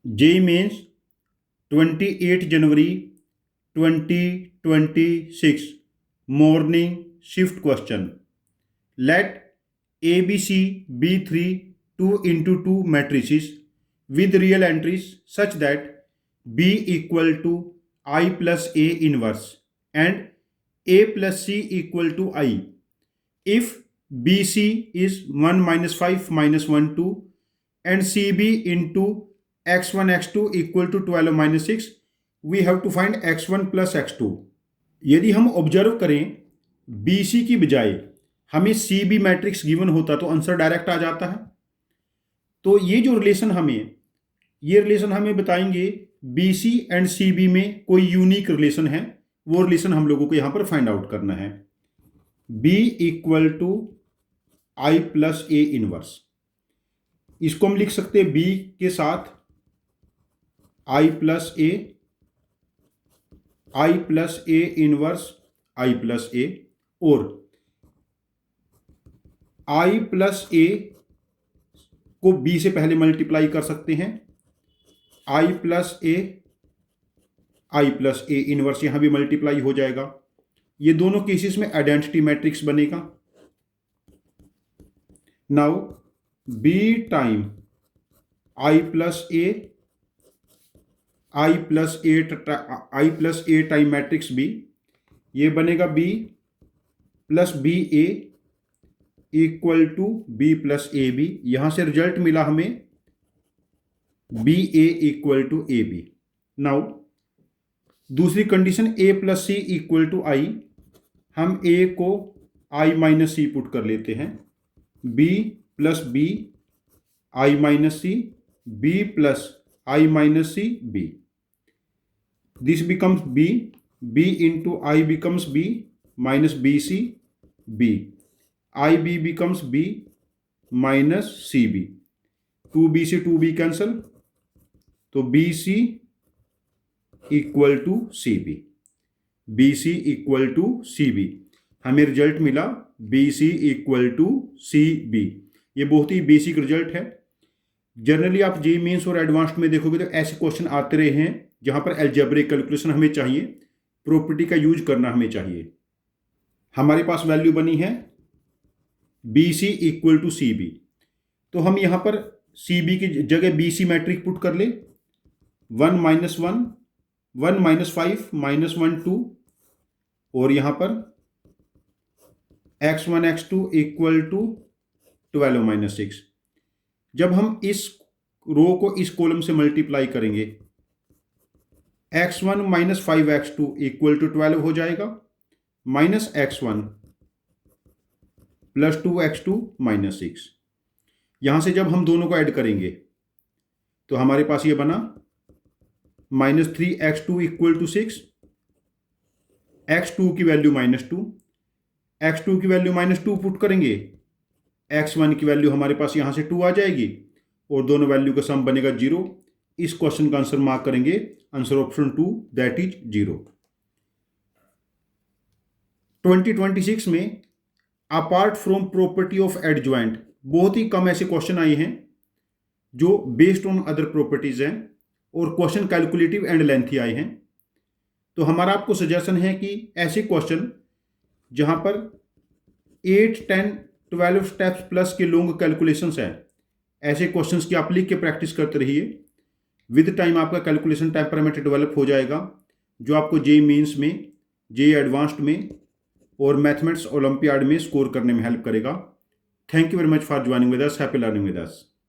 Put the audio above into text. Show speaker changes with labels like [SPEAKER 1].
[SPEAKER 1] JEE mains 28 जनवरी 2026 morning shift question. Let ABC be three 2x2 matrices with real entries such that B equal to I plus A inverse and A plus C equal to I. If BC is 1 minus 5 minus 1 2 and CB into x1 x2 equal to 12 minus 6, we have to find x1 plus x2. यदि हम observe करें BC की बजाय हमें CB matrix given होता तो answer direct आ जाता है। तो ये रिलेशन हमें बताएंगे BC एंड CB में कोई यूनिक रिलेशन है, वो रिलेशन हम लोगों को यहां पर फाइंड आउट करना है। B equal to I plus A inverse, इसको हम लिख सकते हैं B के साथ I plus A, I plus A inverse I plus A, और I प्लस A को B से पहले मल्टीप्लाई कर सकते हैं, I प्लस A इनवर्स यहां भी मल्टीप्लाई हो जाएगा। ये दोनों केसेस में आइडेंटिटी मैट्रिक्स बनेगा। Now B time I plus A time matrix B, ये बनेगा B plus B A equal to B plus A B. यहां से रिजल्ट मिला हमें B A equal to A B. Now दूसरी condition A plus C equal to I, हम A को I minus C put कर लेते हैं, B plus B I minus C, B plus I minus C B, this becomes B into I becomes B minus B C B, I B becomes B minus C B, 2B से 2B cancel, तो B C equal to C B, BC equal to C B, हमें result मिला BC equal to C B. ये बहुत ही basic result है। Generally आप JEE mains और एडवांस्ड में देखोगे तो ऐसे क्वेश्चन आते रहे हैं जहां पर अलजेब्रिक कैलकुलेशन हमें चाहिए, प्रॉपर्टी का यूज करना हमें चाहिए। हमारे पास वैल्यू बनी है BC equal to C B, तो हम यहां पर CB की जगह BC मैट्रिक पुट कर ले, 1 माइनस 1 1 माइनस 5 माइनस 1 2, और यहां पर x1 x2 equal to 12 minus 6। जब हम इस रो को इस कॉलम से मल्टीप्लाई करेंगे, x1 minus 5x2 equal to 12 हो जाएगा, minus x1 plus 2x2 minus 6। यहां से जब हम दोनों को ऐड करेंगे तो हमारे पास ये बना minus 3x2 equal to 6, x2 की वैल्यू माइनस 2, x2 की वैल्यू माइनस 2 पुट करेंगे, x1 की वैल्यू हमारे पास यहां से 2 आ जाएगी और दोनों वैल्यू का सम बनेगा 0। इस क्वेश्चन का आंसर मार्क करेंगे, आंसर ऑप्शन 2 दैट इज 0। 2026 में apart from property of adjoint बहुत ही कम ऐसे क्वेश्चन आए हैं जो बेस्ड ऑन अदर प्रॉपर्टीज हैं और क्वेश्चन कैलकुलेटिव एंड लेंथी आए हैं। तो हमारा आपको सजेशन है कि ऐसे क्वेश्चन जहां पर 8 10 12 स्टेप्स प्लस के लॉन्ग कैलकुलेशंस हैं, ऐसे क्वेश्चंस की आप लिख के प्रैक्टिस करते रहिए। विद टाइम आपका कैलकुलेशन टेम्परामेंट डेवलप हो जाएगा, जो आपको जेईई मेंस में, जेईई एडवांस्ड में और मैथमेटिक्स ओलंपियाड में स्कोर करने में हेल्प करेगा। Thank you very much for joining with us. Happy learning with us.